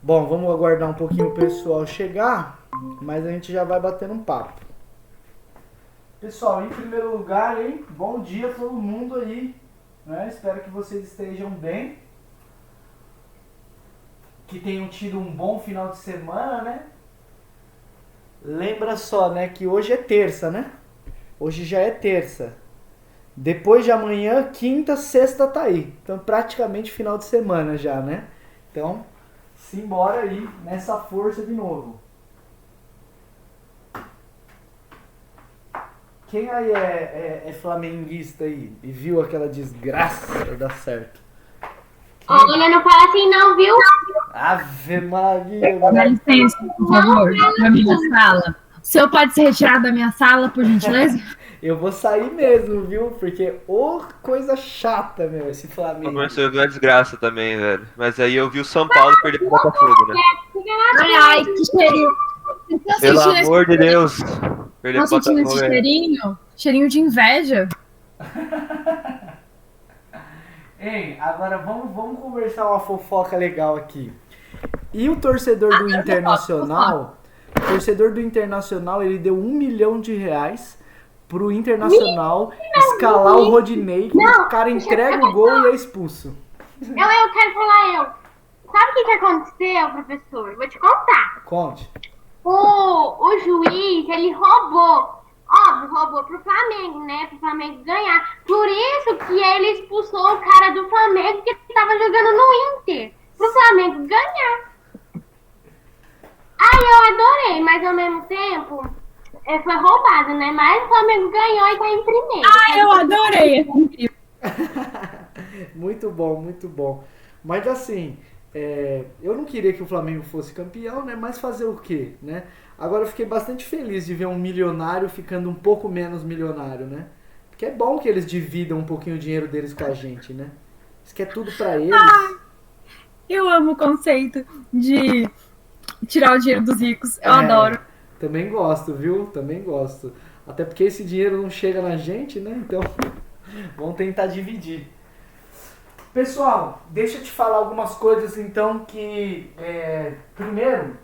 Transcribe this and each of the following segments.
Bom, vamos aguardar um pouquinho o pessoal chegar, mas a gente já vai batendo um papo. Pessoal, em primeiro lugar, hein? Bom dia a todo mundo aí, né? Espero que vocês estejam bem, que tenham tido um bom final de semana, né? Lembra só, né, que hoje é terça, né? Hoje já é terça. Depois de amanhã, quinta, sexta tá aí. Então praticamente final de semana já, né? Então, simbora aí nessa força de novo. Quem aí é flamenguista aí e viu aquela desgraça dar certo? Olha, não fala assim não, viu? Ave Maria, Dá mano. licença, por favor, na minha sala. O senhor pode se retirar da minha sala, por gentileza? Eu vou sair mesmo, viu? Porque ô coisa chata, meu, esse Flamengo. Começou a ver a desgraça também, velho. Mas aí eu vi o São Paulo perder pro Botafogo, né? Ai, ai, que cheirinho. Vocês estão Pelo sentindo amor de Deus. Perder Estão pro sentindo esse Botafogo é... cheirinho? Cheirinho de inveja. Hein, agora vamos conversar uma fofoca legal aqui. E o torcedor do Internacional, ele deu R$ 1 milhão pro Internacional escalar o Rodinei, que o cara entrega o gol e é expulso. Eu quero falar. Sabe o que aconteceu, professor? Vou te contar. Conte. O juiz, ele roubou. Óbvio, roubou pro Flamengo, né? Pro Flamengo ganhar. Por isso que ele expulsou o cara do Flamengo que tava jogando no Inter. Pro Flamengo ganhar. Aí eu adorei, mas ao mesmo tempo foi roubado, né? Mas o Flamengo ganhou e tá em primeiro. Ai, eu adorei esse incrível. Muito bom, muito bom. Mas assim, eu não queria que o Flamengo fosse campeão, né? Mas fazer o quê, né? Agora eu fiquei bastante feliz de ver um milionário ficando um pouco menos milionário, né? Porque é bom que eles dividam um pouquinho o dinheiro deles com a gente, né? Isso que é tudo pra eles. Eu amo o conceito de tirar o dinheiro dos ricos. Eu adoro. Também gosto, viu? Também gosto. Até porque esse dinheiro não chega na gente, né? Então, vamos tentar dividir. Pessoal, deixa eu te falar algumas coisas então que... primeiro,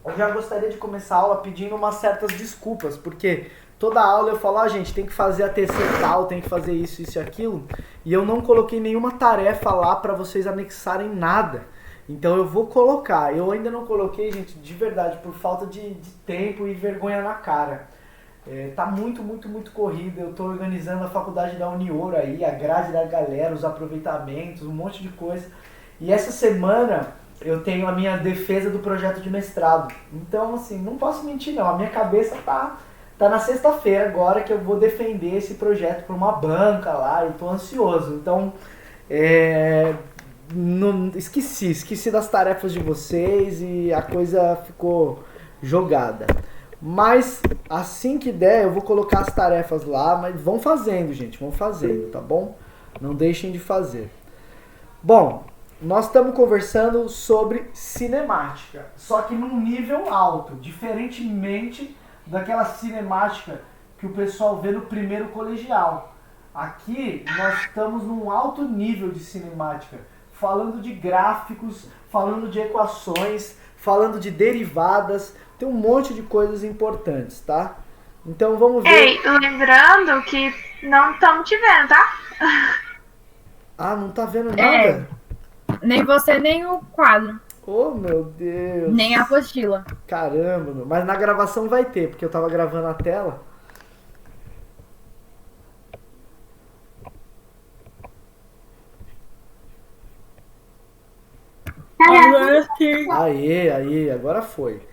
eu já gostaria de começar a aula pedindo umas certas desculpas, porque toda aula eu falo, gente, tem que fazer a TC tal, tem que fazer isso, isso e aquilo, e eu não coloquei nenhuma tarefa lá pra vocês anexarem nada. Então eu vou colocar. Eu ainda não coloquei, gente, de verdade, por falta de tempo e vergonha na cara. Tá muito, muito, muito corrido. Eu tô organizando a faculdade da Unioro aí, a grade da galera, os aproveitamentos, um monte de coisa. E essa semana eu tenho a minha defesa do projeto de mestrado. Então, assim, não posso mentir não. A minha cabeça tá na sexta-feira agora que eu vou defender esse projeto por uma banca lá. Eu tô ansioso. Então, esqueci das tarefas de vocês e a coisa ficou jogada. Mas assim que der eu vou colocar as tarefas lá, mas vão fazendo, gente, vão fazendo, tá bom? Não deixem de fazer. Bom, nós estamos conversando sobre cinemática, só que num nível alto, diferentemente daquela cinemática que o pessoal vê no primeiro colegial. Aqui nós estamos num alto nível de cinemática, falando de gráficos, falando de equações, falando de derivadas, tem um monte de coisas importantes, tá? Então vamos ver. Ei, lembrando que não estamos te vendo, tá? Ah, não tá vendo nada? Nem você, nem o quadro. Oh, meu Deus. Nem a apostila. Caramba, meu. Mas na gravação vai ter, porque eu tava gravando a tela. Aí, agora foi.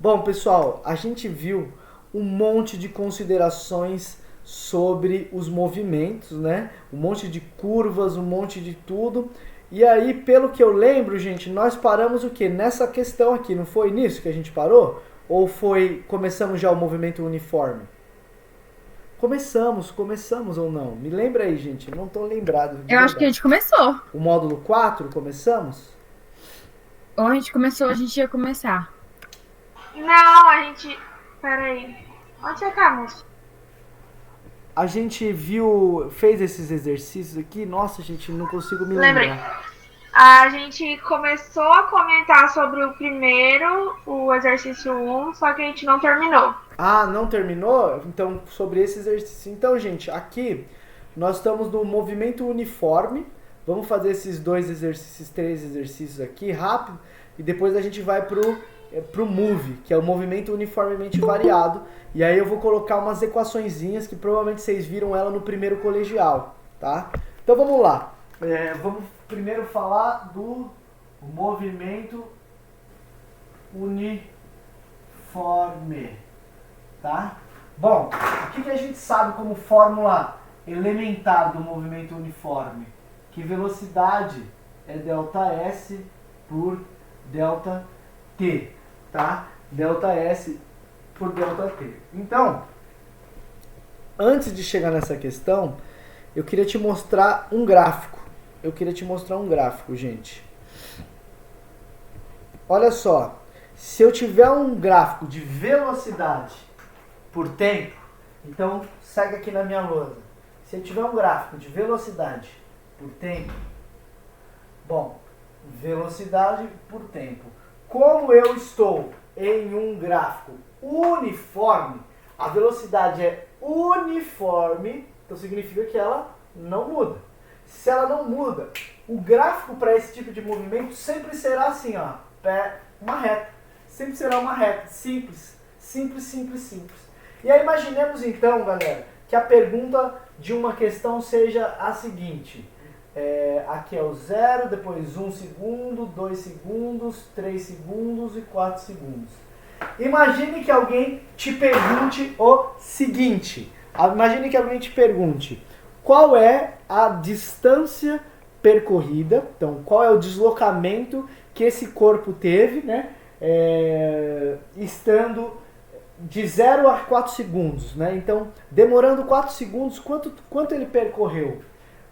Bom, pessoal, a gente viu um monte de considerações sobre os movimentos, né? Um monte de curvas, um monte de tudo. E aí, pelo que eu lembro, gente, nós paramos o quê? Nessa questão aqui, não foi nisso que a gente parou? Ou começamos já o movimento uniforme? Começamos ou não? Me lembra aí, gente, não tô lembrado. Eu acho que a gente começou. O módulo 4, começamos? Ou a gente começou, a gente ia começar. Não, a gente... Peraí. Onde acabamos? A gente fez esses exercícios aqui, nossa, gente, não consigo me lembrar. Lembrei. A gente começou a comentar sobre o primeiro, o exercício 1, só que a gente não terminou. Ah, não terminou? Então, sobre esse exercício. Então, gente, aqui nós estamos no movimento uniforme. Vamos fazer esses 3 exercícios aqui rápido. E depois a gente vai pro move, que é o movimento uniformemente variado. E aí eu vou colocar umas equaçõezinhas que provavelmente vocês viram ela no primeiro colegial, tá? Então vamos lá. Vamos primeiro falar do movimento uniforme, tá? Bom, o que a gente sabe como fórmula elementar do movimento uniforme? Que velocidade é ΔS por ΔT, tá? ΔS por ΔT. Então, antes de chegar nessa questão, eu queria te mostrar um gráfico. Gente. Olha só, se eu tiver um gráfico de velocidade por tempo, então segue aqui na minha lousa. Se eu tiver um gráfico de velocidade por tempo, bom, velocidade por tempo. Como eu estou em um gráfico uniforme, a velocidade é uniforme, então significa que ela não muda. Se ela não muda, o gráfico para esse tipo de movimento sempre será assim, ó, uma reta. Sempre será uma reta, simples. E aí imaginemos então, galera, que a pergunta de uma questão seja a seguinte. Aqui é o 0, depois 1 segundo, 2 segundos, 3 segundos e 4 segundos. Imagine que alguém te pergunte o seguinte. Imagine que alguém te pergunte qual é a distância percorrida, então qual é o deslocamento que esse corpo teve, né, estando de 0 a 4 segundos, né? Então, demorando 4 segundos, quanto ele percorreu?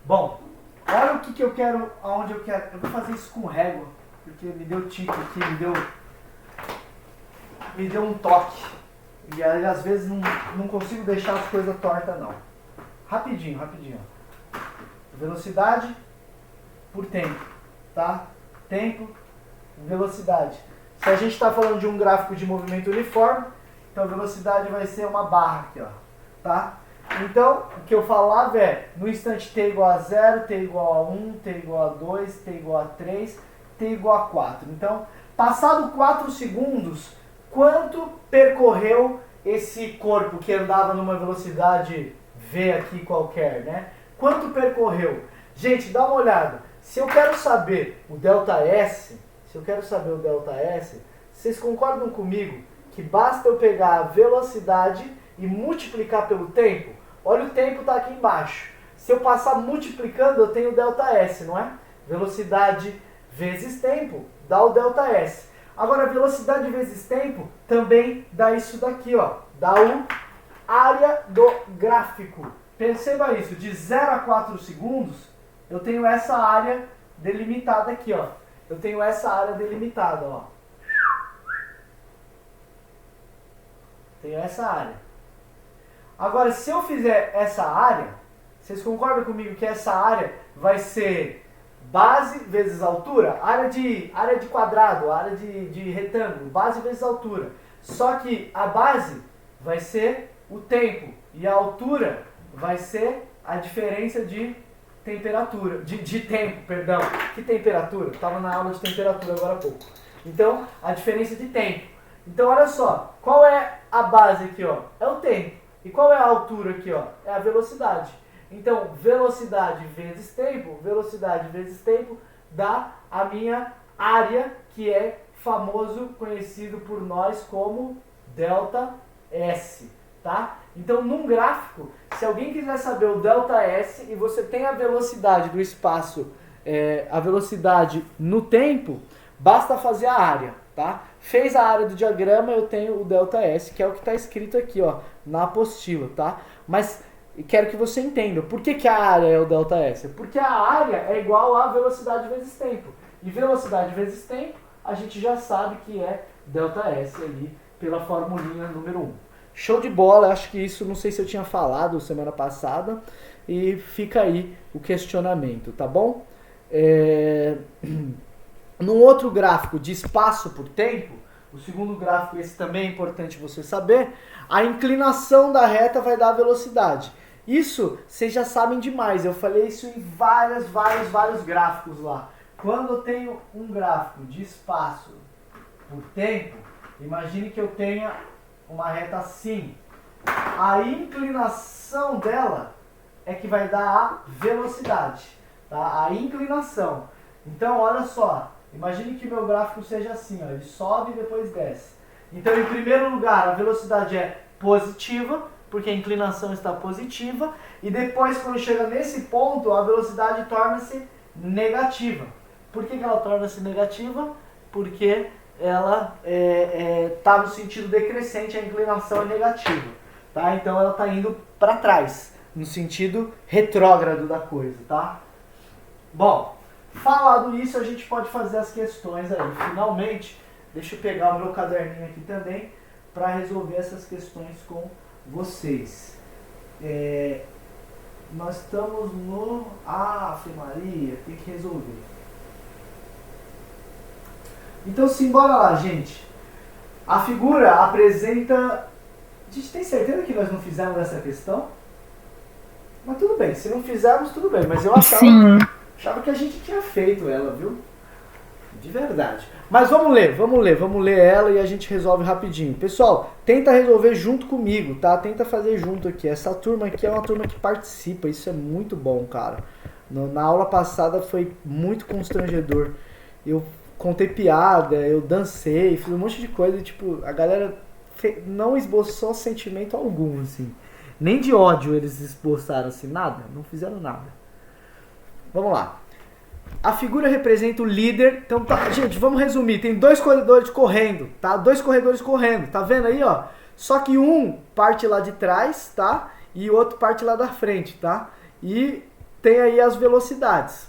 Bom, olha o que eu quero, aonde eu quero. Eu vou fazer isso com régua, porque me deu tique aqui, me deu um toque. E aí, às vezes, não consigo deixar as coisas tortas, não. Rapidinho. Velocidade por tempo, tá? Tempo, velocidade. Se a gente está falando de um gráfico de movimento uniforme, então a velocidade vai ser uma barra aqui, ó, tá? Então, o que eu falava é, no instante t igual a 0, t igual a 1, t igual a 2, t igual a 3, t igual a 4. Então, passado 4 segundos, quanto percorreu esse corpo que andava numa velocidade V aqui qualquer, né? Quanto percorreu? Gente, dá uma olhada. Se eu quero saber o ΔS, vocês concordam comigo que basta eu pegar a velocidade e multiplicar pelo tempo? Olha, o tempo está aqui embaixo. Se eu passar multiplicando, eu tenho o ΔS, não é? Velocidade vezes tempo dá o ΔS. Agora, velocidade vezes tempo também dá isso daqui, ó. Dá o área do gráfico. Perceba isso, de 0 a 4 segundos, eu tenho essa área delimitada aqui, ó. Eu tenho essa área delimitada, ó. Tenho essa área. Agora, se eu fizer essa área, vocês concordam comigo que essa área vai ser base vezes altura? Área de quadrado, área de retângulo, base vezes altura. Só que a base vai ser o tempo e a altura vai ser a diferença de temperatura, de tempo, perdão. Que temperatura? Estava na aula de temperatura agora há pouco. Então, a diferença de tempo. Então, olha só, qual é a base aqui, ó? É o tempo. E qual é a altura aqui, ó? É a velocidade. Então, velocidade vezes tempo dá a minha área, que é famoso, conhecido por nós como ΔS, tá? Então, num gráfico, se alguém quiser saber o ΔS e você tem a velocidade do espaço, a velocidade no tempo, basta fazer a área, tá? Fez a área do diagrama, eu tenho o ΔS, que é o que está escrito aqui, ó, na apostila, tá? Mas quero que você entenda, por que a área é o ΔS? Porque a área é igual a velocidade vezes tempo. E velocidade vezes tempo, a gente já sabe que é ΔS ali, pela formulinha número 1. Show de bola, acho que isso, não sei se eu tinha falado semana passada, e fica aí o questionamento, tá bom? Num outro gráfico de espaço por tempo, o segundo gráfico, esse também é importante você saber, a inclinação da reta vai dar a velocidade. Isso vocês já sabem demais, eu falei isso em vários gráficos lá. Quando eu tenho um gráfico de espaço por tempo, imagine que eu tenha uma reta assim. A inclinação dela é que vai dar a velocidade, tá? A inclinação. Então, olha só, imagine que meu gráfico seja assim, ó, ele sobe e depois desce. Então, em primeiro lugar, a velocidade é positiva, porque a inclinação está positiva, e depois, quando chega nesse ponto, a velocidade torna-se negativa. Por que ela torna-se negativa? Porque ela está no sentido decrescente, a inclinação é negativa. Tá? Então ela está indo para trás, no sentido retrógrado da coisa. Tá? Bom, falado isso, a gente pode fazer as questões aí. Finalmente, deixa eu pegar o meu caderninho aqui também para resolver essas questões com vocês. Nós estamos no... Ave Maria, tem que resolver. Então, simbora lá, gente. A figura apresenta... A gente tem certeza que nós não fizemos essa questão? Mas tudo bem, se não fizermos, tudo bem. Mas eu achava que a gente tinha feito ela, viu? De verdade. Mas vamos ler ela e a gente resolve rapidinho. Pessoal, tenta resolver junto comigo, tá? Tenta fazer junto aqui. Essa turma aqui é uma turma que participa, isso é muito bom, cara. Na aula passada foi muito constrangedor. Eu contei piada, eu dancei, fiz um monte de coisa e, tipo, a galera não esboçou sentimento algum, assim. Nem de ódio eles esboçaram, assim, nada, não fizeram nada. Vamos lá. A figura representa o líder. Então, tá, gente, vamos resumir. Tem dois corredores correndo, tá? Dois corredores correndo, tá vendo aí, ó? Só que um parte lá de trás, tá? E o outro parte lá da frente, tá? E tem aí as velocidades.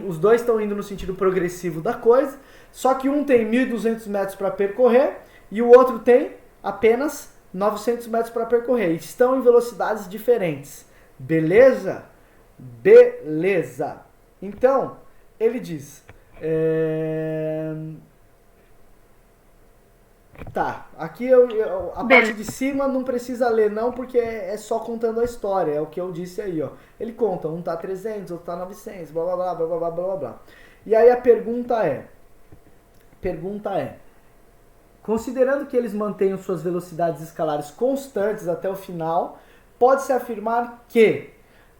Os dois estão indo no sentido progressivo da coisa, só que um tem 1.200 metros para percorrer e o outro tem apenas 900 metros para percorrer. Estão em velocidades diferentes. Beleza? Beleza. Então, ele diz... Tá, aqui a parte de cima não precisa ler não, porque é só contando a história, é o que eu disse aí, ó. Ele conta, um tá 300, outro tá 900, blá blá blá blá blá blá blá blá. E aí a pergunta é, considerando que eles mantenham suas velocidades escalares constantes até o final, pode-se afirmar que,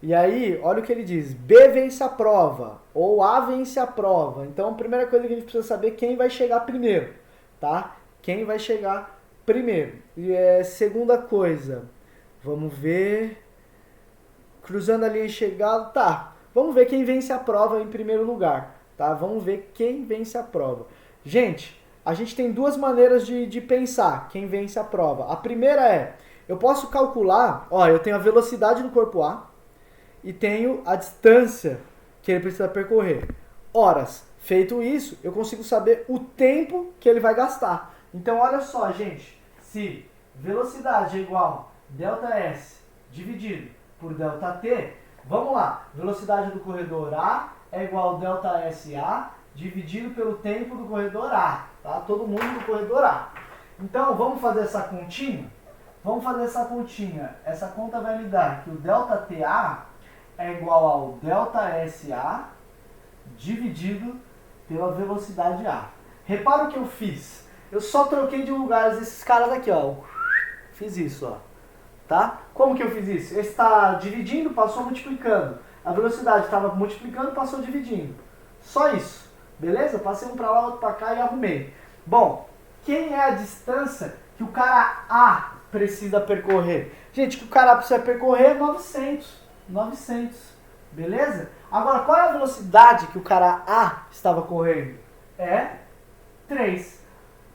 e aí, olha o que ele diz, B vence a prova, ou A vence a prova. Então a primeira coisa que a gente precisa saber é quem vai chegar primeiro, tá? Quem vai chegar primeiro. E segunda coisa, vamos ver, cruzando a linha de chegada, tá, vamos ver quem vence a prova em primeiro lugar, tá? Vamos ver quem vence a prova. Gente, a gente tem duas maneiras de pensar quem vence a prova. A primeira é, eu posso calcular, ó, eu tenho a velocidade do corpo A e tenho a distância que ele precisa percorrer. Horas. Feito isso, eu consigo saber o tempo que ele vai gastar. Então, olha só, gente, se velocidade é igual ΔS dividido por ΔT, vamos lá, velocidade do corredor A é igual ΔSA dividido pelo tempo do corredor A, tá? Todo mundo do corredor A. Então, vamos fazer essa continha? Vamos fazer essa continha. Essa conta vai me dar que o ΔTA é igual ao ΔSA dividido pela velocidade A. Repara o que eu fiz. Eu só troquei de lugares esses caras aqui, ó. Fiz isso, ó. Tá? Como que eu fiz isso? Esse está dividindo, passou multiplicando. A velocidade estava multiplicando, passou dividindo. Só isso. Beleza? Passei um para lá, outro para cá e arrumei. Bom, quem é a distância que o cara A precisa percorrer? Gente, que o cara A precisa percorrer é 900. 900. Beleza? Agora, qual é a velocidade que o cara A estava correndo? É 3.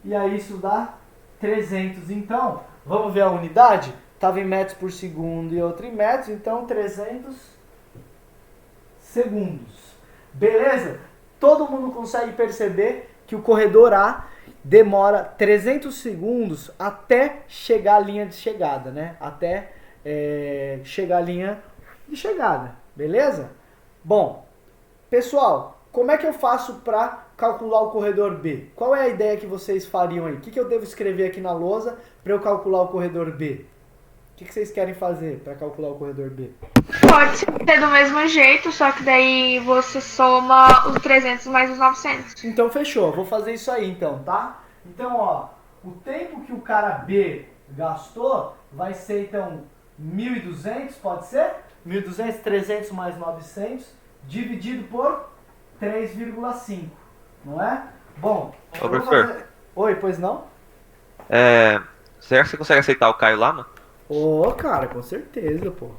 E aí isso dá 300. Então, vamos ver a unidade? Estava em metros por segundo e outra em metros, então 300 segundos. Beleza? Todo mundo consegue perceber que o corredor A demora 300 segundos até chegar à linha de chegada, né? Até chegar à linha de chegada. Beleza? Bom, Pessoal, como é que eu faço para calcular o corredor B? Qual é a ideia que vocês fariam aí? O que eu devo escrever aqui na lousa para eu calcular o corredor B? O que vocês querem fazer para calcular o corredor B? Pode ser do mesmo jeito, só que daí você soma os 300 mais os 900. Então fechou, vou fazer isso aí então, tá? Então, ó, o tempo que o cara B gastou vai ser então 1.200, pode ser? 1.200, 300 mais 900, dividido por 3,5, não é? Bom, Ô, eu vou professor. fazer... Oi, pois não? Será que você consegue aceitar o Caio lá, mano? Ô, cara, com certeza, pô.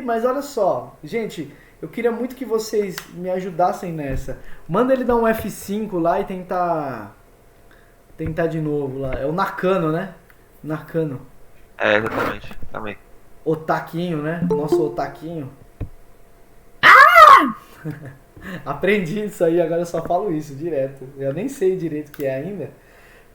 Mas olha só, gente, eu queria muito que vocês me ajudassem nessa. Manda ele dar um F5 lá e tentar de novo lá. É o Nakano, né? Nakano. Exatamente. Também. Otaquinho, né? Nosso otaquinho. Aprendi isso aí, agora eu só falo isso direto. Eu nem sei direito o que é ainda.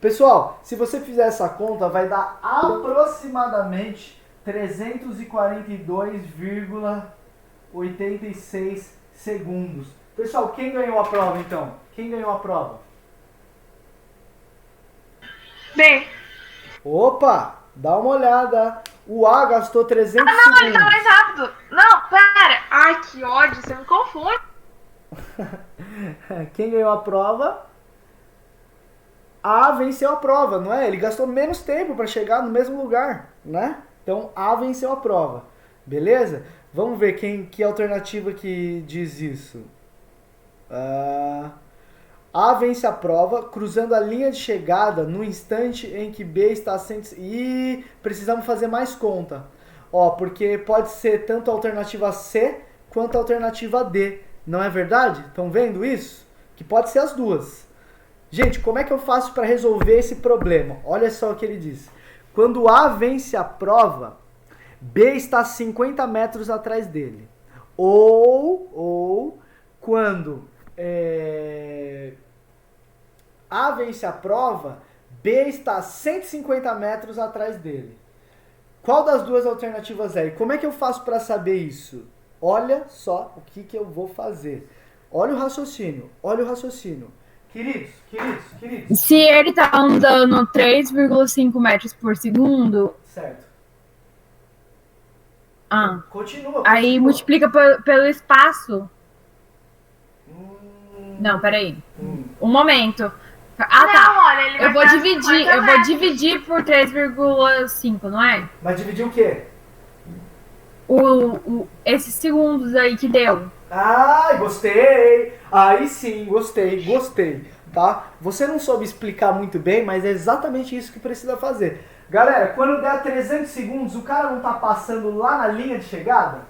Pessoal, se você fizer essa conta, vai dar aproximadamente 342,86 segundos. Pessoal, quem ganhou a prova então? Quem ganhou a prova? B. Opa, dá uma olhada. O A gastou 300 Não, ele tá segundos. mais rápido. Não, pera. Ai, que ódio, você me confunde. Quem ganhou a prova? A venceu a prova, não é? Ele gastou menos tempo para chegar no mesmo lugar, né? Então A venceu a prova, beleza? Vamos ver que alternativa que diz isso. A vence a prova cruzando a linha de chegada no instante em que B está sendo... E precisamos fazer mais conta. Ó, porque pode ser tanto a alternativa C quanto a alternativa D. Não é verdade? Estão vendo isso? Que pode ser as duas. Gente, como é que eu faço para resolver esse problema? Olha só o que ele diz. Quando A vence a prova, B está 50 metros atrás dele. Ou quando A vence a prova, B está 150 metros atrás dele. Qual das duas alternativas é? E como é que eu faço para saber isso? Olha só o que eu vou fazer. Olha o raciocínio, olha o raciocínio. Queridos. Se ele tá andando 3,5 metros por segundo, Certo. Continua. aí multiplica pelo espaço. Não, peraí. Um momento. Não, Tá. olha, ele vai Eu vou ficar dividir, 50 eu vou metros. dividir por 3,5, não é? Mas dividir o quê? Esses segundos aí que deu. Ai, gostei! Aí sim, gostei, tá? Você não soube explicar muito bem, mas é exatamente isso que precisa fazer. Galera, quando der 300 segundos, o cara não tá passando lá na linha de chegada?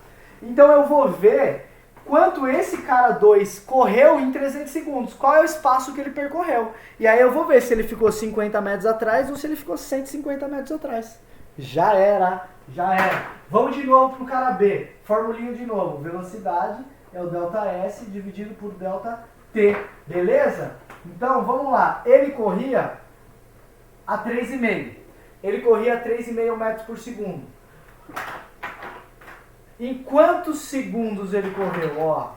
Então eu vou ver quanto esse cara 2 correu em 300 segundos. Qual é o espaço que ele percorreu? E aí eu vou ver se ele ficou 50 metros atrás ou se ele ficou 150 metros atrás. Já era. Vamos de novo pro cara B. Formulinha de novo. Velocidade é o ΔS dividido por ΔT. Beleza? Então, vamos lá. Ele corria a 3,5. Ele corria a 3,5 metros por segundo. Em quantos segundos ele correu? Ó,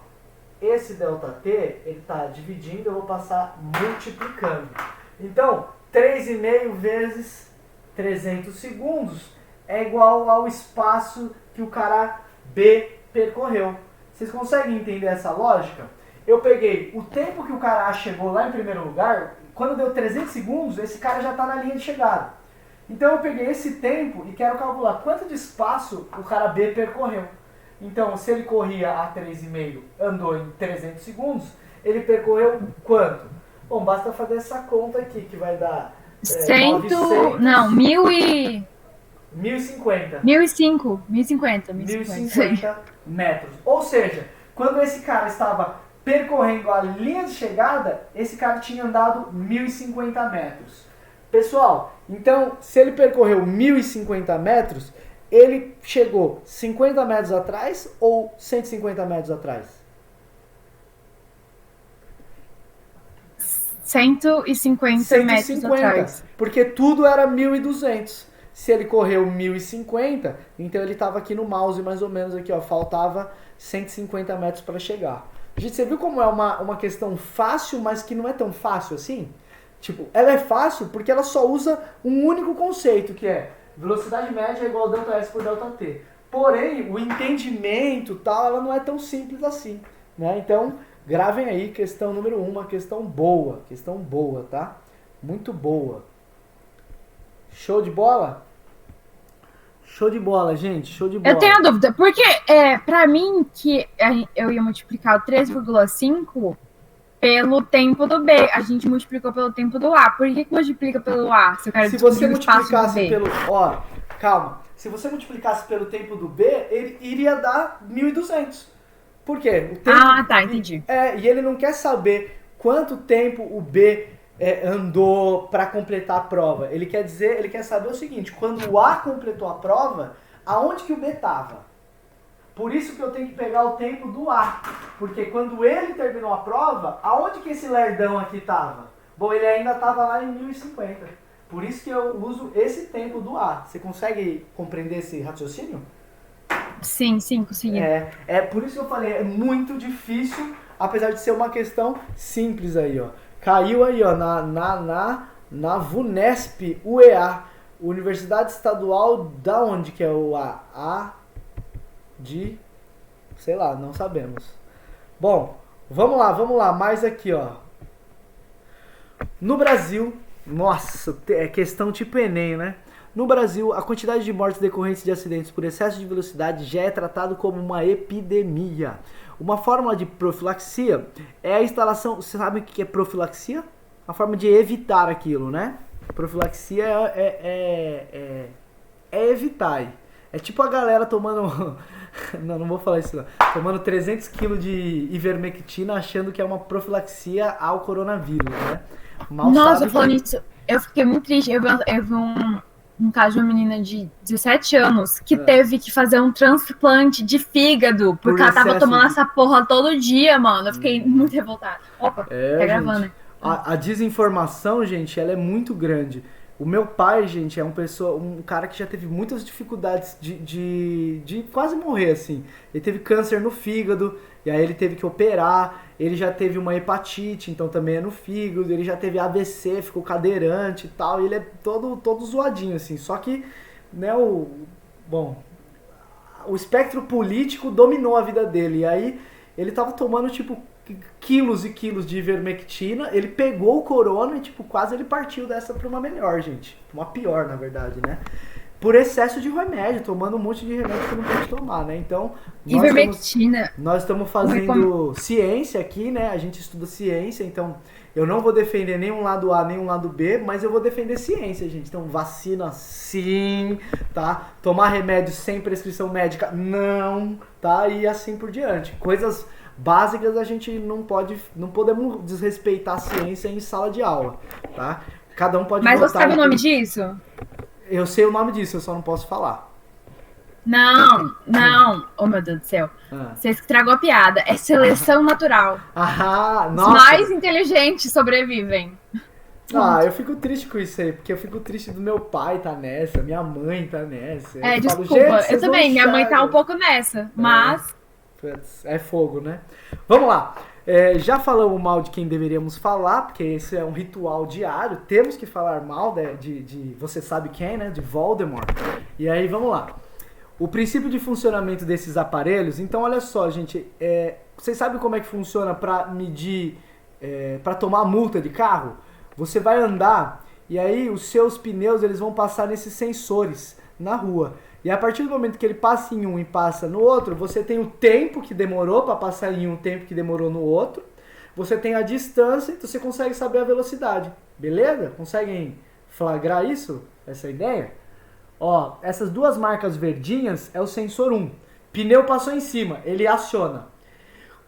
esse ΔT, ele está dividindo, eu vou passar multiplicando. Então, 3,5 vezes 300 segundos é igual ao espaço que o cara B percorreu. Vocês conseguem entender essa lógica? Eu peguei o tempo que o cara A chegou lá em primeiro lugar, quando deu 300 segundos, esse cara já está na linha de chegada. Então eu peguei esse tempo e quero calcular quanto de espaço o cara B percorreu. Então, se ele corria a 3,5, andou em 300 segundos, ele percorreu quanto? Bom, basta fazer essa conta aqui, que vai dar... 1.050. 1.050 metros. Ou seja, quando esse cara estava percorrendo a linha de chegada, esse cara tinha andado 1.050 metros. Pessoal, então, se ele percorreu 1.050 metros, ele chegou 50 metros atrás ou 150 metros atrás? 150 metros atrás. Porque tudo era 1.200. Se ele correu 1.050, então ele estava aqui no mouse mais ou menos aqui, ó, faltava 150 metros para chegar. Gente, você viu como é uma questão fácil, mas que não é tão fácil assim? Tipo, ela é fácil porque ela só usa um único conceito, que é velocidade média é igual a ΔS por ΔT. Porém, o entendimento tal, ela não é tão simples assim, né? Então, gravem aí, questão número 1, uma questão boa, tá? Muito boa. Show de bola? Show de bola, gente, show de bola. Eu tenho a dúvida, porque pra mim que eu ia multiplicar o 3,5 pelo tempo do B, a gente multiplicou pelo tempo do A. Por que multiplica pelo A? Se eu quero Se você descobrir o espaço do multiplicasse B. pelo... Ó, calma. Se você multiplicasse pelo tempo do B, ele iria dar 1.200. Por quê? O tempo, Ah, tá, entendi. E ele não quer saber quanto tempo o B andou para completar a prova. Ele quer saber o seguinte, quando o A completou a prova, aonde que o B estava? Por isso que eu tenho que pegar o tempo do A. Porque quando ele terminou a prova, aonde que esse lerdão aqui estava? Bom, ele ainda estava lá em 1050. Por isso que eu uso esse tempo do A. Você consegue compreender esse raciocínio? Sim, consegui. É por isso que eu falei, é muito difícil, apesar de ser uma questão simples aí, ó. Caiu aí, ó, na VUNESP, UEA, Universidade Estadual da onde que é o A? De, sei lá, não sabemos. Bom, vamos lá, mais aqui, ó. No Brasil, nossa, é questão tipo Enem, né? No Brasil, a quantidade de mortes decorrentes de acidentes por excesso de velocidade já é tratado como uma epidemia. Uma fórmula de profilaxia é a instalação... Você sabe o que é profilaxia? A forma de evitar aquilo, né? Profilaxia é evitar. É tipo a galera tomando... não vou falar isso não. Tomando 300 kg de ivermectina achando que é uma profilaxia ao coronavírus, né? Nossa, falando nisso, eu fiquei muito triste. Eu vi um caso de uma menina de 17 anos que teve que fazer um transplante de fígado porque ela tava tomando essa porra todo dia, mano. Eu fiquei muito revoltada. Opa, tá gravando, né? A desinformação, gente, ela é muito grande. O meu pai, gente, é um cara que já teve muitas dificuldades de quase morrer, assim. Ele teve câncer no fígado, e aí ele teve que operar. Ele já teve uma hepatite, então também é no fígado. Ele já teve AVC, ficou cadeirante e tal. E ele é todo zoadinho, assim. Só que, né, o espectro político dominou a vida dele. E aí ele tava tomando, tipo, quilos e quilos de ivermectina, ele pegou o corona e, tipo, quase ele partiu dessa pra uma melhor, gente. Uma pior, na verdade, né? Por excesso de remédio, tomando um monte de remédio que não pode tomar, né? Então, nós estamos fazendo ciência aqui, né? A gente estuda ciência, então eu não vou defender nem um lado A, nem um lado B, mas eu vou defender ciência, gente. Então, vacina sim, tá? Tomar remédio sem prescrição médica, não, tá? E assim por diante. Coisas básicas a gente não podemos desrespeitar a ciência em sala de aula, tá? Cada um pode Mas votar. você sabe o nome disso? Eu sei o nome disso, eu só não posso falar. Não. Oh, meu Deus do céu. Você estragou a piada. É seleção natural. Nossa. Os mais inteligentes sobrevivem. Eu fico triste com isso aí, porque eu fico triste do meu pai tá nessa, minha mãe tá nessa. Desculpa. Eu também, minha mãe tá um pouco nessa, mas... É fogo, né? Vamos lá. Já falamos mal de quem deveríamos falar, porque esse é um ritual diário. Temos que falar mal de você sabe quem, né? De Voldemort. E aí, vamos lá. O princípio de funcionamento desses aparelhos. Então, olha só, gente. Vocês sabem como é que funciona para medir, para tomar multa de carro? Você vai andar e aí os seus pneus eles vão passar nesses sensores na rua. E a partir do momento que ele passa em um e passa no outro, você tem o tempo que demorou para passar em um, o tempo que demorou no outro. Você tem a distância, então você consegue saber a velocidade. Beleza? Conseguem flagrar isso? Essa ideia? Ó, essas duas marcas verdinhas é o sensor 1. Pneu passou em cima, ele aciona.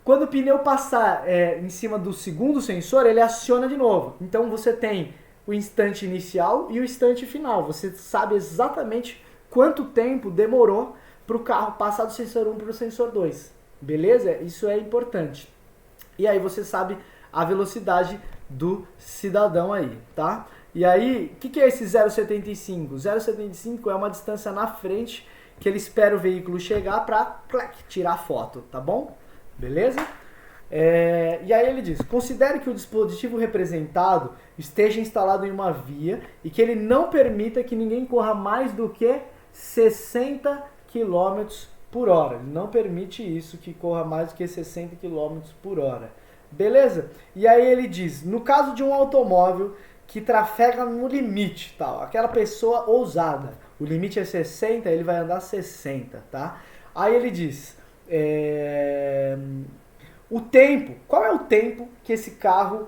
Quando o pneu passar em cima do segundo sensor, ele aciona de novo. Então você tem o instante inicial e o instante final. Você sabe exatamente quanto tempo demorou para o carro passar do sensor 1 para o sensor 2. Beleza? Isso é importante. E aí você sabe a velocidade do cidadão aí, tá? E aí, o que é esse 0,75? 0,75 é uma distância na frente que ele espera o veículo chegar para tirar a foto, tá bom? Beleza? E aí ele diz, considere que o dispositivo representado esteja instalado em uma via e que ele não permita que ninguém corra mais do que 60 km por hora. Ele não permite isso, que corra mais do que 60 km por hora. Beleza? E aí ele diz, no caso de um automóvel que trafega no limite, tal, aquela pessoa ousada, o limite é 60, ele vai andar 60, tá? Aí ele diz, o tempo, qual é o tempo que esse carro,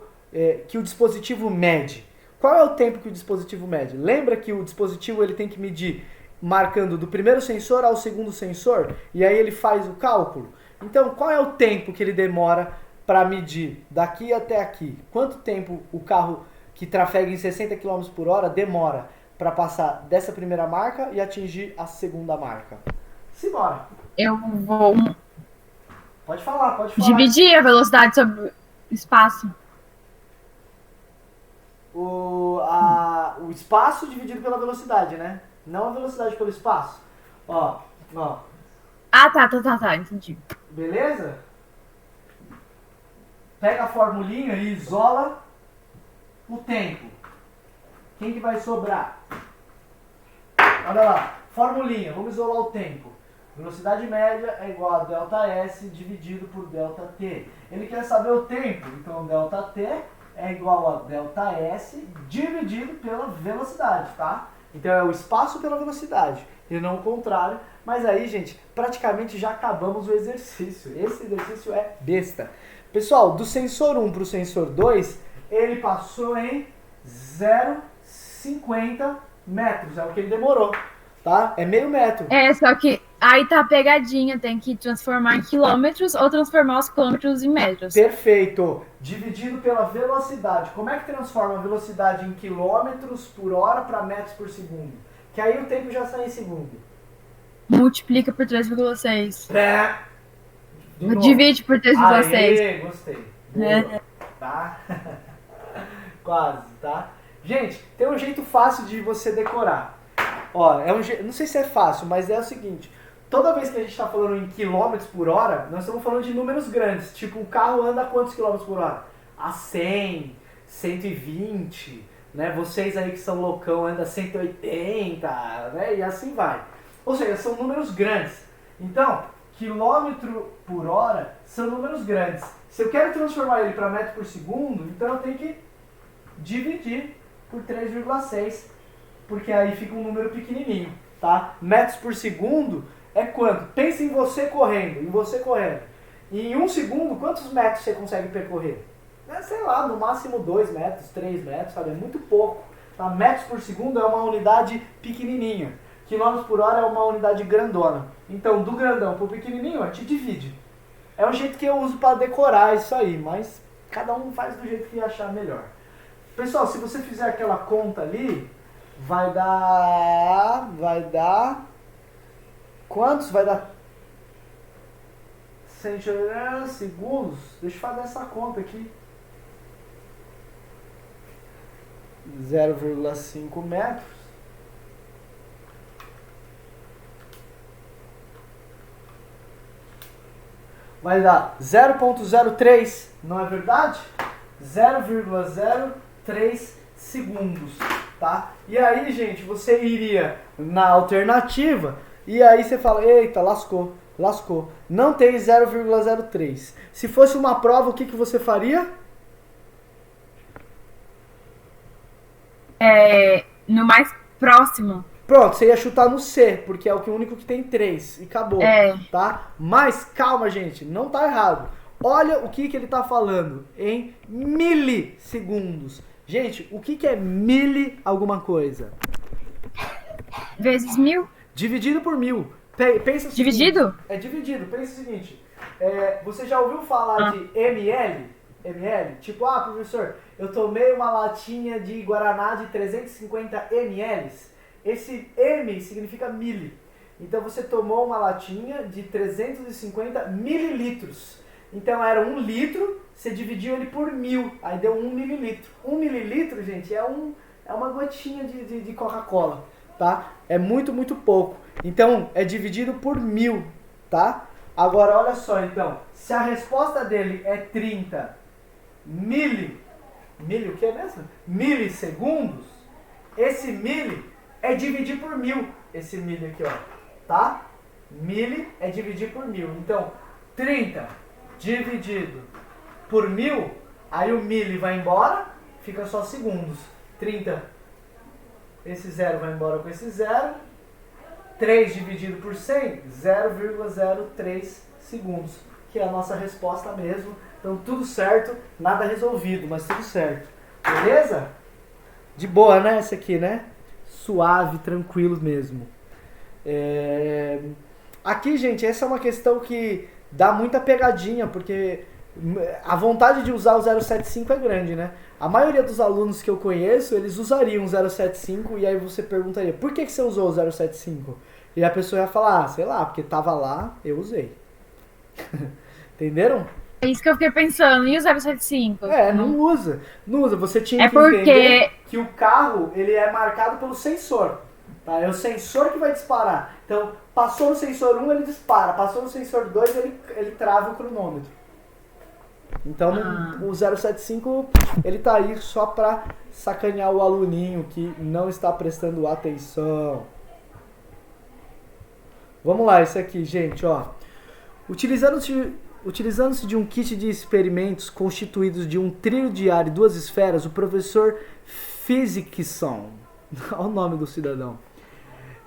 que o dispositivo mede? Qual é o tempo que o dispositivo mede? Lembra que o dispositivo ele tem que medir marcando do primeiro sensor ao segundo sensor? E aí ele faz o cálculo? Então, qual é o tempo que ele demora para medir daqui até aqui? Quanto tempo o carro que trafega em 60 km por hora demora para passar dessa primeira marca e atingir a segunda marca? Simbora. Eu vou Pode falar. dividir a velocidade sobre o espaço. O espaço dividido pela velocidade, né? Não a velocidade pelo espaço. Ó. Ah, tá, entendi. Beleza? Pega a formulinha e isola o tempo. Quem que vai sobrar? Olha lá, formulinha, vamos isolar o tempo. Velocidade média é igual a ΔS dividido por ΔT. Ele quer saber o tempo, então ΔT é igual a ΔS dividido pela velocidade, tá? Então é o espaço pela velocidade, e não o contrário. Mas aí, gente, praticamente já acabamos o exercício. Esse exercício é besta. Pessoal, do sensor 1 para o sensor 2, ele passou em 0,50 metros, é o que ele demorou, tá? É meio metro. Só que aí tá a pegadinha, tem que transformar em quilômetros ou transformar os quilômetros em metros. Perfeito. Dividido pela velocidade. Como é que transforma a velocidade em quilômetros por hora para metros por segundo? Que aí o tempo já sai em segundo. Multiplica por 3,6. De novo. Divide por 3,6. Aê, gostei. Boa. Tá? Quase, tá? Gente, tem um jeito fácil de você decorar. Ó, não sei se é fácil, mas é o seguinte. Toda vez que a gente está falando em quilômetros por hora, nós estamos falando de números grandes. Tipo, o carro anda a quantos quilômetros por hora? A 100, 120, né? Vocês aí que são loucão andam a 180, né? E assim vai. Ou seja, são números grandes. Então, quilômetro por hora são números grandes. Se eu quero transformar ele para metro por segundo, então eu tenho que dividir por 3,6, porque aí fica um número pequenininho, tá? Metros por segundo é quanto? Pense em você correndo, E em um segundo, quantos metros você consegue percorrer? Sei lá, no máximo 2 metros, 3 metros, sabe? É muito pouco. Tá? Metros por segundo é uma unidade pequenininha. Quilômetros por hora é uma unidade grandona. Então, do grandão pro pequenininho, a gente divide. É o jeito que eu uso para decorar isso aí, mas cada um faz do jeito que achar melhor. Pessoal, se você fizer aquela conta ali, vai dar... Quantos? Vai dar 180 segundos. Deixa eu fazer essa conta aqui. 0,5 metros. Vai dar 0,03, não é verdade? 0,03 segundos, tá? E aí, gente, você iria na alternativa e aí você fala, eita, lascou. Não tem 0,03. Se fosse uma prova, o que você faria? No mais próximo. Pronto, você ia chutar no C, porque é o único que tem 3 e acabou, tá? Mas calma, gente, não tá errado. Olha o que ele tá falando em milissegundos. Gente, o que é mili alguma coisa? Vezes 1000? Dividido por 1000. Pensa o seguinte, Dividido? É dividido. Pensa o seguinte. Você já ouviu falar de ml? ml? Tipo, professor, eu tomei uma latinha de Guaraná de 350 ml. Esse M significa mili. Então você tomou uma latinha de 350 mililitros. Então era 1 litro, você dividiu ele por 1000, aí deu 1 mililitro. 1 mililitro, gente, é uma gotinha de Coca-Cola, tá? É muito, muito pouco. Então é dividido por 1000, tá? Agora, olha só, então. Se a resposta dele é 30 o que é mesmo? Milissegundos, esse mili é dividir por 1000. Esse mili aqui, ó. Tá? Mili é dividir por 1000. Então, 30 dividido por 1000, aí o mili vai embora, fica só segundos. 30, esse zero vai embora com esse zero. 3 dividido por 100, 0,03 segundos, que é a nossa resposta mesmo. Então tudo certo, nada resolvido, mas tudo certo. Beleza? De boa, né? Essa aqui, né? Suave, tranquilo mesmo. Aqui, gente, essa é uma questão que dá muita pegadinha, porque a vontade de usar o 075 é grande, né? A maioria dos alunos que eu conheço, eles usariam o 075 e aí você perguntaria, por que você usou o 075? E a pessoa ia falar, sei lá, porque tava lá, eu usei. Entenderam? É isso que eu fiquei pensando. E o 075? Não usa. Não usa. Você tinha que porque... entender que o carro, ele é marcado pelo sensor. Tá? É o sensor que vai disparar. Então, passou no sensor 1, ele dispara. Passou no sensor 2, ele trava o cronômetro. Então, o 075, ele tá aí só pra sacanear o aluninho que não está prestando atenção. Vamos lá, esse aqui, gente, ó. Utilizando-se de um kit de experimentos constituídos de um trilho de ar e 2 esferas, o professor Physicson, olha o nome do cidadão,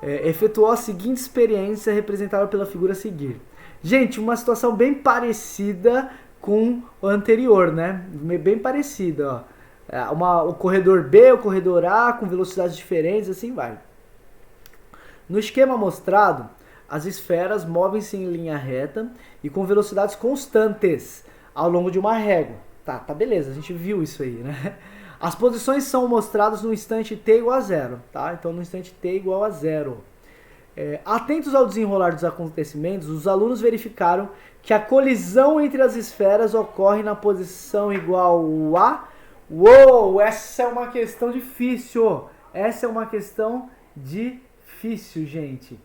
efetuou a seguinte experiência representada pela figura a seguir. Gente, uma situação bem parecida com o anterior, né? Bem parecida, ó. O corredor B, o corredor A, com velocidades diferentes, assim vai. No esquema mostrado, as esferas movem-se em linha reta e com velocidades constantes ao longo de uma régua. Tá, beleza, a gente viu isso aí, né? As posições são mostradas no instante t igual a 0, tá? Então, no instante t igual a 0. Atentos ao desenrolar dos acontecimentos, os alunos verificaram que a colisão entre as esferas ocorre na posição igual a... Uou, essa é uma questão difícil. Essa é uma questão difícil, gente.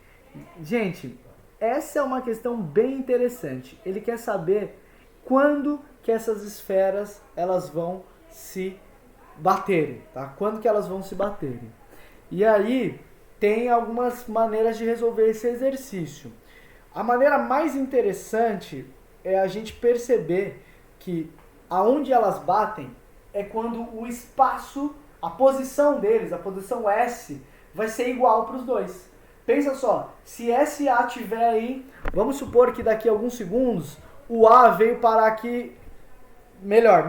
Gente, essa é uma questão bem interessante. Ele quer saber quando que essas esferas elas vão se baterem, tá? Quando que elas vão se baterem. E aí tem algumas maneiras de resolver esse exercício. A maneira mais interessante é a gente perceber que aonde elas batem é quando o espaço, a posição deles, a posição S, vai ser igual para os dois. Pensa só, se SA tiver aí, vamos supor que daqui a alguns segundos o A veio parar aqui, melhor.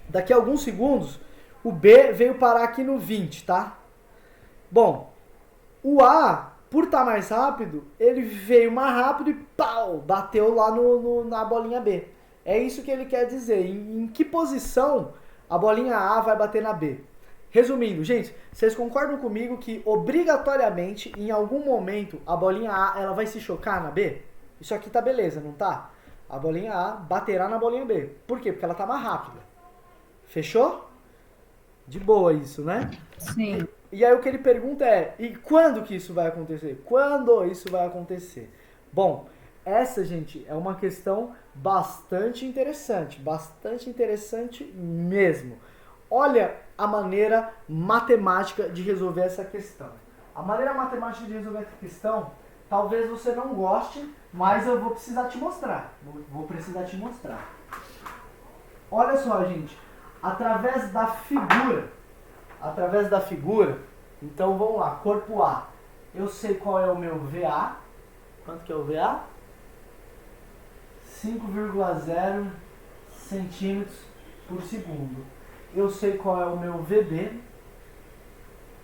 Daqui a alguns segundos o B veio parar aqui no 20, tá? Bom, o A, por estar mais rápido, ele veio mais rápido e pau, bateu lá na bolinha B. É isso que ele quer dizer, em que posição a bolinha A vai bater na B. Resumindo, gente, vocês concordam comigo que obrigatoriamente, em algum momento, a bolinha A ela vai se chocar na B? Isso aqui tá beleza, não tá? A bolinha A baterá na bolinha B. Por quê? Porque ela tá mais rápida. Fechou? De boa isso, né? Sim. E aí o que ele pergunta é, e quando que isso vai acontecer? Quando isso vai acontecer? Bom, essa, gente, é uma questão bastante interessante mesmo. Olha a maneira matemática de resolver essa questão. A maneira matemática de resolver essa questão, talvez você não goste, mas eu vou precisar te mostrar. Olha só, gente. Através da figura, então vamos lá, corpo A. Eu sei qual é o meu VA. Quanto que é o VA? 5,0 centímetros por segundo. Eu sei qual é o meu VB,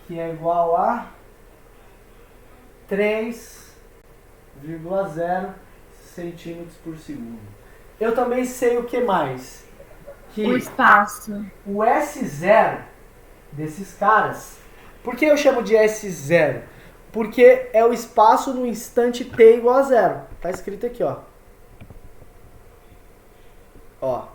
que é igual a 3,0 centímetros por segundo. Eu também sei o que mais? Que o espaço. O S0 desses caras. Por que eu chamo de S0? Porque é o espaço no instante t igual a 0. Tá escrito aqui, ó. Ó.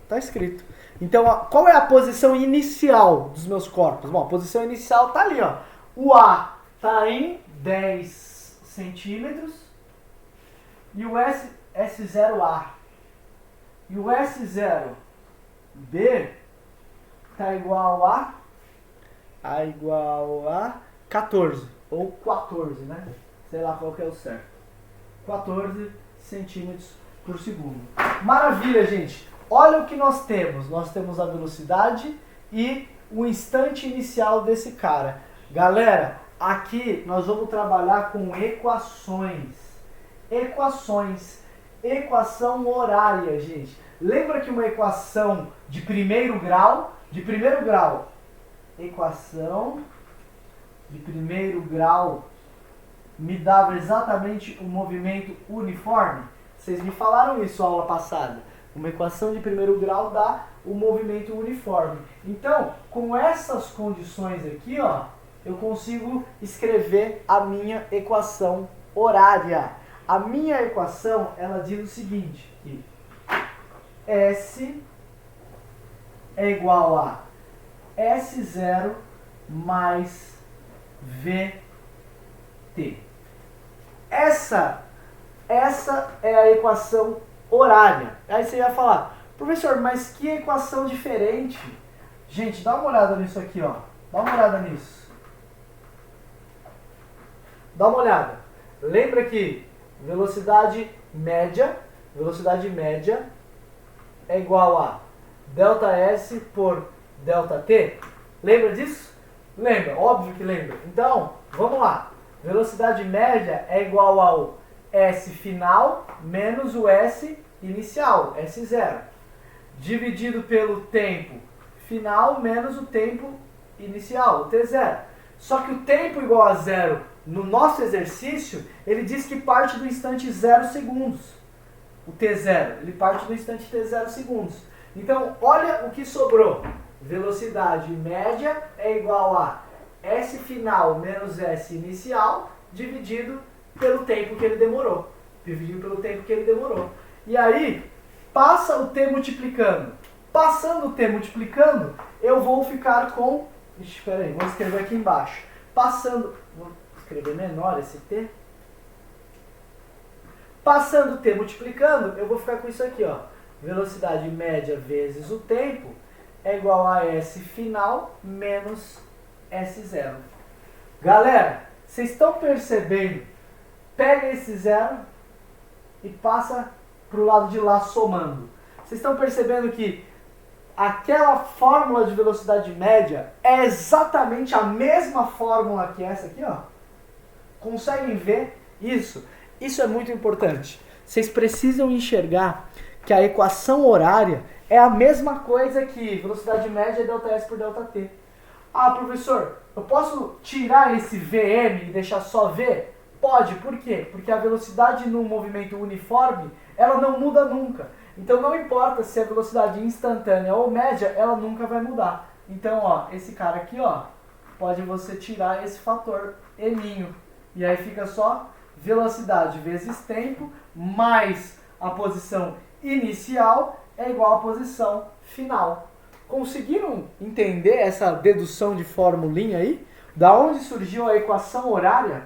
Tá escrito. Então, qual é a posição inicial dos meus corpos? Bom, a posição inicial tá ali, ó. O A tá em 10 centímetros e o S0A. E o S0B está igual a 14, ou 14, né? Sei lá qual que é o certo. 14 centímetros por segundo. Maravilha, gente. Olha o que nós temos. Nós temos a velocidade e o instante inicial desse cara. Galera, aqui nós vamos trabalhar com equações. Equação horária, gente. Lembra que uma equação de primeiro grau, equação de primeiro grau me dava exatamente um movimento uniforme? Vocês me falaram isso na aula passada. Uma equação de primeiro grau dá um movimento uniforme. Então, com essas condições aqui, ó, eu consigo escrever a minha equação horária. A minha equação, ela diz o seguinte, que S é igual a S0 mais VT. Essa é a equação horária. Aí você vai falar, professor, mas que equação diferente? Gente, dá uma olhada nisso aqui, ó. Dá uma olhada nisso. Dá uma olhada. Lembra que velocidade média é igual a ΔS por ΔT? Lembra disso? Lembra, óbvio que lembra. Então, vamos lá. Velocidade média é igual ao S final menos o S inicial, S0. Dividido pelo tempo final menos o tempo inicial, o T0. Só que o tempo igual a zero no nosso exercício, ele diz que parte do instante 0 segundos. O T0, ele parte do instante T0 segundos. Então, olha o que sobrou. Velocidade média é igual a S final menos S inicial dividido pelo tempo que ele demorou. E aí, passa o T multiplicando. Passando o T multiplicando, eu vou ficar com... Espera aí, vou escrever aqui embaixo. Vou escrever menor esse T. Passando o T multiplicando, eu vou ficar com isso aqui, ó. Velocidade média vezes o tempo é igual a S final menos S0. Galera, vocês estão percebendo? Pega esse zero e passa para o lado de lá somando. Vocês estão percebendo que aquela fórmula de velocidade média é exatamente a mesma fórmula que essa aqui, ó? Conseguem ver isso? Isso é muito importante. Vocês precisam enxergar que a equação horária é a mesma coisa que velocidade média é ΔS por ΔT. Ah, professor, eu posso tirar esse Vm e deixar só V? Pode, por quê? Porque a velocidade no movimento uniforme, ela não muda nunca. Então não importa se é velocidade instantânea ou média, ela nunca vai mudar. Então, ó, esse cara aqui, ó, pode você tirar esse fator eninho. E aí fica só velocidade vezes tempo mais a posição inicial é igual à posição final. Conseguiram entender essa dedução de formulinha aí? Da onde surgiu a equação horária?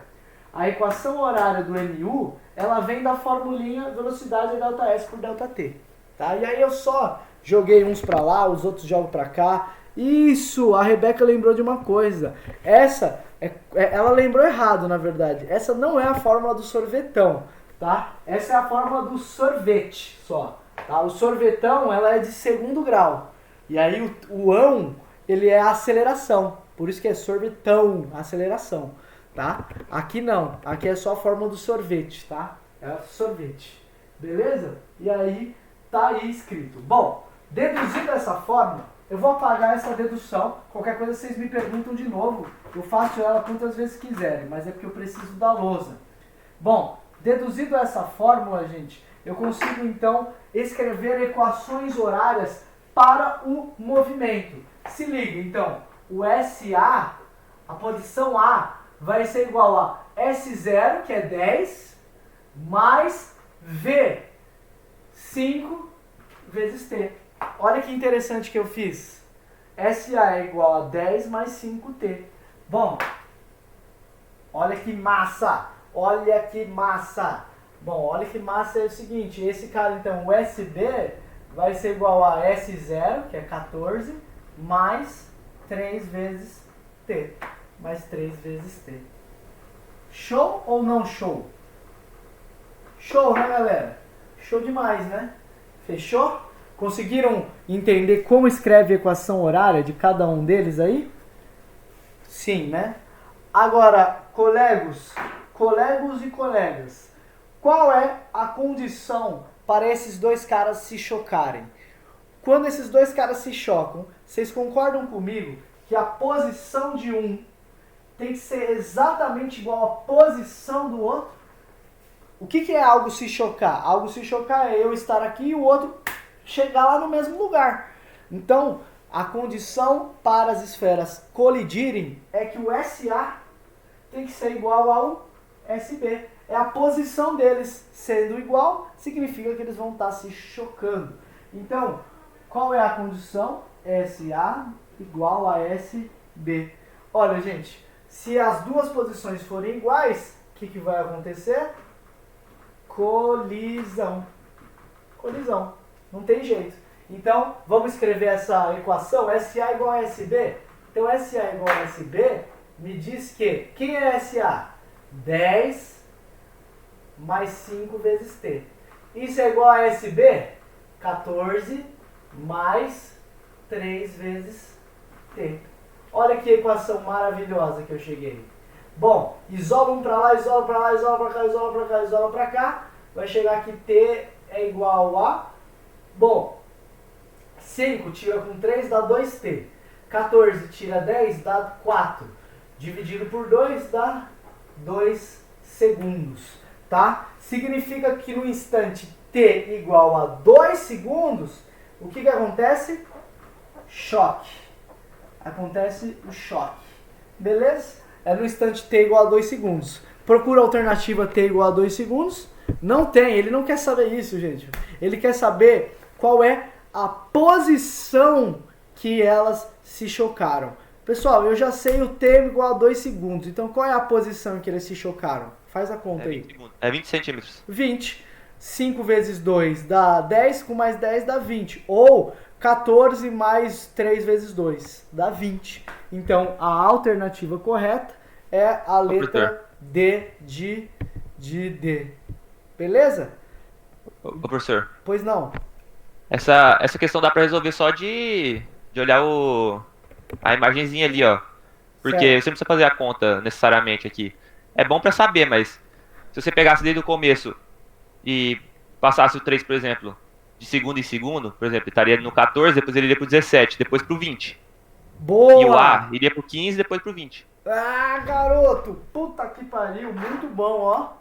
A equação horária do NU, ela vem da formulinha velocidade ΔS por ΔT. Tá? E aí eu só joguei uns para lá, os outros jogam para cá. Isso, a Rebeca lembrou de uma coisa. Ela lembrou errado, na verdade. Essa não é a fórmula do sorvetão, tá? Essa é a fórmula do sorvete só. Tá? O sorvetão, ela é de segundo grau. E aí o ão, ele é a aceleração. Por isso que é sorvetão, aceleração. Tá? Aqui não. Aqui é só a fórmula do sorvete, tá? É sorvete. Beleza? E aí, tá aí escrito. Bom, deduzindo essa fórmula, eu vou apagar essa dedução. Qualquer coisa vocês me perguntam de novo. Eu faço ela quantas vezes quiserem, mas é porque eu preciso da lousa. Bom, deduzido essa fórmula, gente, eu consigo então escrever equações horárias para o movimento. Se liga, então, o SA, a posição A, vai ser igual a S0, que é 10, mais V, 5 vezes T. Olha que interessante que eu fiz. SA é igual a 10 mais 5T. Bom, olha que massa! Olha que massa! Bom, olha que massa, é o seguinte, esse cara então, o SB vai ser igual a S0, que é 14, mais 3 vezes T, mais 3 vezes T. Show ou não show? Show, né, galera? Show demais, né? Fechou? Conseguiram entender como escreve a equação horária de cada um deles aí? Sim, né? Agora, colegas e colegas, qual é a condição para esses dois caras se chocarem? Quando esses dois caras se chocam, vocês concordam comigo que a posição de um tem que ser exatamente igual à posição do outro? O que é algo se chocar? Algo se chocar é eu estar aqui e o outro chegar lá no mesmo lugar. Então, a condição para as esferas colidirem é que o SA tem que ser igual ao SB. É a posição deles sendo igual, significa que eles vão estar se chocando. Então, qual é a condição? SA igual a SB. Olha, gente, se as duas posições forem iguais, o que vai acontecer? Colisão. Colisão. Não tem jeito. Então, vamos escrever essa equação, SA igual a SB. Então, SA igual a SB me diz que, quem é SA? 10 mais 5 vezes T. Isso é igual a SB? 14 mais 3 vezes T. Olha que equação maravilhosa que eu cheguei. Bom, isola um para lá, isola para lá, isola para cá, isola para cá, isola para cá. Vai chegar que T é igual a... Bom, 5 tira com 3 dá 2T. 14 tira 10 dá 4. Dividido por 2 dá 2 segundos. Tá? Significa que no instante T igual a 2 segundos, o que acontece? Choque. Acontece o choque. Beleza? É no instante T igual a 2 segundos. Procura a alternativa T igual a 2 segundos. Não tem, ele não quer saber isso, gente. Ele quer saber qual é a posição que elas se chocaram. Pessoal, eu já sei o T igual a 2 segundos. Então, qual é a posição que eles se chocaram? Faz a conta aí. É 20 centímetros. 20. 5 vezes 2 dá 10, com mais 10 dá 20. Ou 14 mais 3 vezes 2 dá 20. Então, a alternativa correta é a letra D de D. Beleza? Ô, professor. Pois não. Essa questão dá pra resolver só de olhar a imagenzinha ali, ó. Porque Certo. você não precisa fazer a conta necessariamente aqui. É bom pra saber, mas se você pegasse desde o começo e passasse o 3, por exemplo, de segundo em segundo, por exemplo, ele estaria no 14, depois ele iria pro 17, depois pro 20. Boa! E o A iria pro 15, depois pro 20. Ah, garoto! Puta que pariu, muito bom, ó.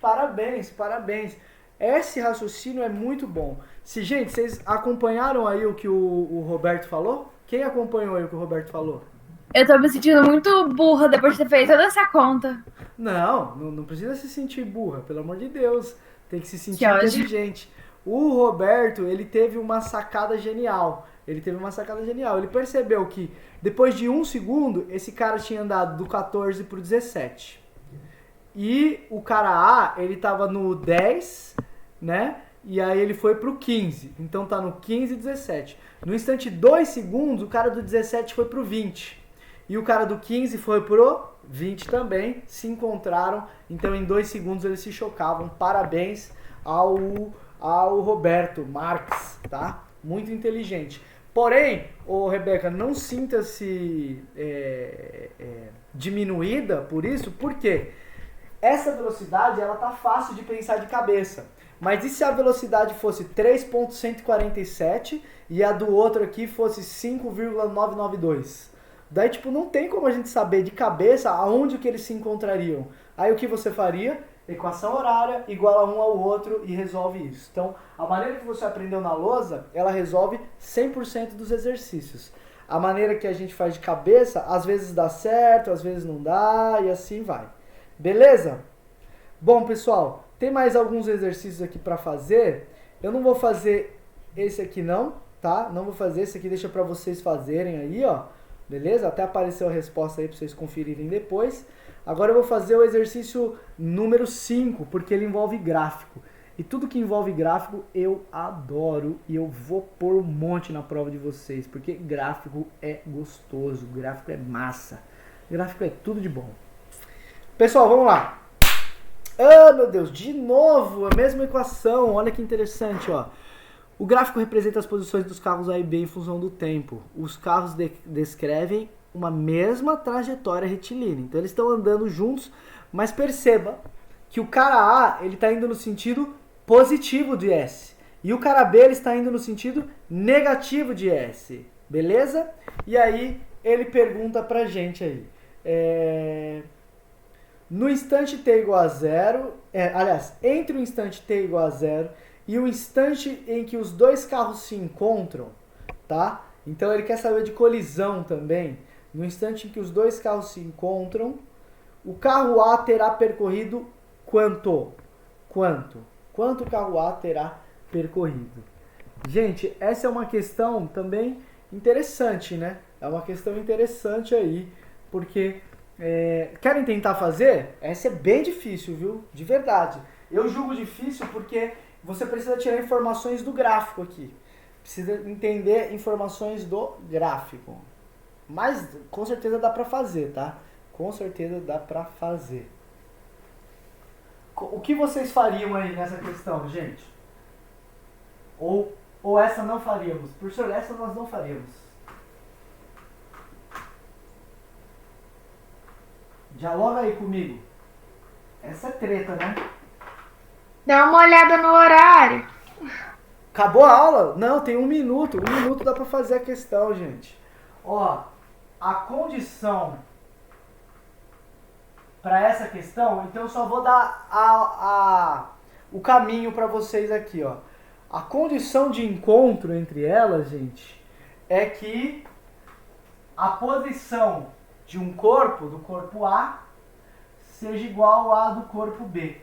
Parabéns, parabéns. Esse raciocínio é muito bom. Gente, vocês acompanharam aí o que o Roberto falou? Quem acompanhou aí o que o Roberto falou? Eu tô me sentindo muito burra depois de ter feito toda essa conta. Não precisa se sentir burra, pelo amor de Deus. Tem que se sentir Que ódio. inteligente. O Roberto, ele teve uma sacada genial. Ele percebeu que depois de 1 segundo, esse cara tinha andado do 14 pro 17. E o cara A, ele tava no 10, né? E aí ele foi pro 15. Então tá no 15 e 17. No instante 2 segundos, o cara do 17 foi pro 20. E o cara do 15 foi pro 20 também. Se encontraram. Então em 2 segundos eles se chocavam. Parabéns ao Roberto Marques, tá? Muito inteligente. Porém, Rebeca, não sinta-se diminuída por isso. Por quê? Essa velocidade, ela tá fácil de pensar de cabeça. Mas e se a velocidade fosse 3.147 e a do outro aqui fosse 5,992? Daí, tipo, não tem como a gente saber de cabeça aonde que eles se encontrariam. Aí o que você faria? Equação horária igual a um ao outro e resolve isso. Então, a maneira que você aprendeu na lousa, ela resolve 100% dos exercícios. A maneira que a gente faz de cabeça, às vezes dá certo, às vezes não dá e assim vai. Beleza? Bom, pessoal, tem mais alguns exercícios aqui para fazer. Eu não vou fazer esse aqui não, tá? Não vou fazer esse aqui, deixa para vocês fazerem aí, ó. Beleza? Até apareceu a resposta aí para vocês conferirem depois. Agora eu vou fazer o exercício número 5, porque ele envolve gráfico. E tudo que envolve gráfico eu adoro e eu vou pôr um monte na prova de vocês, porque gráfico é gostoso, gráfico é massa, gráfico é tudo de bom. Pessoal, vamos lá. Ah, meu Deus, de novo a mesma equação, olha que interessante, ó. O gráfico representa as posições dos carros A e B em função do tempo. Os carros descrevem uma mesma trajetória retilínea, então eles estão andando juntos, mas perceba que o cara A ele está indo no sentido positivo de S. E o cara B ele está indo no sentido negativo de S. Beleza? E aí ele pergunta pra gente aí. No instante t igual a 0, aliás, entre o instante t igual a 0 e o instante em que os dois carros se encontram, tá? Então ele quer saber de colisão também. No instante em que os dois carros se encontram, o carro A terá percorrido quanto? Quanto o carro A terá percorrido? Gente, essa é uma questão também interessante, né? É uma questão interessante aí, porque querem tentar fazer? Essa é bem difícil, viu? De verdade. Eu julgo difícil porque você precisa tirar informações do gráfico aqui. Precisa entender informações do gráfico. Mas com certeza dá pra fazer, tá? Com certeza dá pra fazer. O que vocês fariam aí nessa questão, gente? Ou essa não faríamos? Professor, essa nós não faríamos. Dialoga aí comigo. Essa é treta, né? Dá uma olhada no horário. Acabou a aula? Não, tem 1 minuto. 1 minuto dá pra fazer a questão, gente. Ó, a condição para essa questão, então eu só vou dar o caminho para vocês aqui, ó. A condição de encontro entre elas, gente, é que a posição de um corpo, do corpo A, seja igual a do corpo B,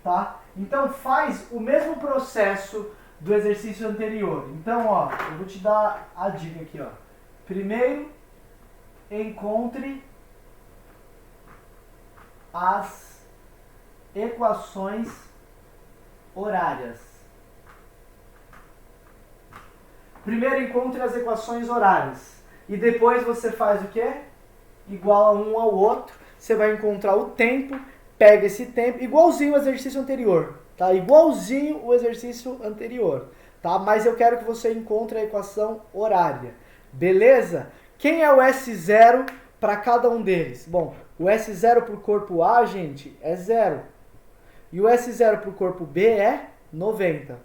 tá? Então faz o mesmo processo do exercício anterior. Então, ó, eu vou te dar a dica aqui, ó. Primeiro, encontre as equações horárias. Primeiro encontre as equações horárias. E depois você faz o quê? Igual a um ao outro. Você vai encontrar o tempo, pega esse tempo, igualzinho o exercício anterior, tá? Igualzinho o exercício anterior, tá? Mas eu quero que você encontre a equação horária. Beleza? Quem é o S0 para cada um deles? Bom, o S0 para o corpo A, gente, é 0. E o S0 para o corpo B é 90.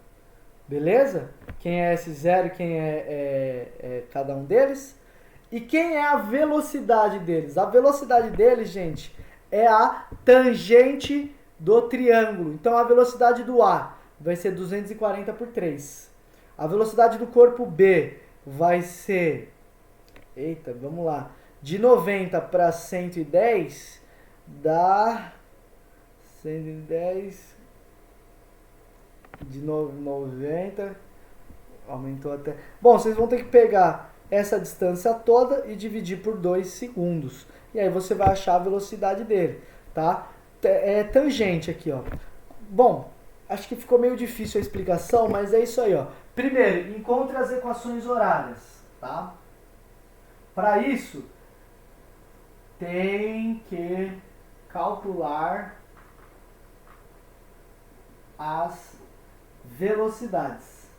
Beleza? Quem é S0 e quem é cada um deles? E quem é a velocidade deles? A velocidade deles, gente, é a tangente do triângulo. Então, a velocidade do A vai ser 240 por 3. A velocidade do corpo B vai ser... Eita, vamos lá. De 90 para 110 dá 110 de 90 aumentou até. Bom, vocês vão ter que pegar essa distância toda e dividir por 2 segundos. E aí você vai achar a velocidade dele, tá? É tangente aqui, ó. Bom, acho que ficou meio difícil a explicação, mas é isso aí, ó. Primeiro, encontre as equações horárias, tá? Para isso, tem que calcular as velocidades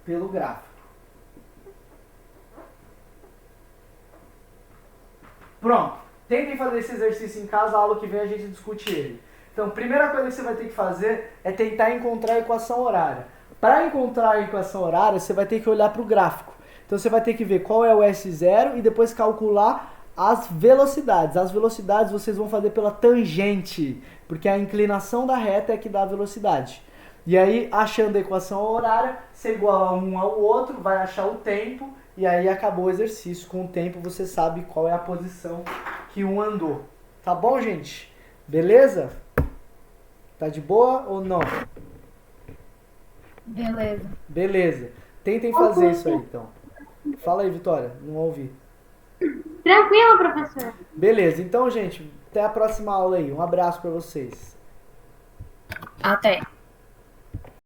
pelo gráfico. Pronto. Tentem fazer esse exercício em casa, a aula que vem a gente discute ele. Então, primeira coisa que você vai ter que fazer é tentar encontrar a equação horária. Para encontrar a equação horária, você vai ter que olhar para o gráfico. Então, você vai ter que ver qual é o S0 e depois calcular as velocidades. As velocidades vocês vão fazer pela tangente, porque a inclinação da reta é que dá a velocidade. E aí, achando a equação horária, você iguala um ao outro, vai achar o tempo, e aí acabou o exercício. Com o tempo você sabe qual é a posição que um andou. Tá bom, gente? Beleza? Tá de boa ou não? Beleza. Beleza. Tentem fazer isso aí, então. Fala aí, Vitória. Não ouvi. Tranquilo, professor. Beleza, então, gente, até a próxima aula aí. Um abraço pra vocês. Até.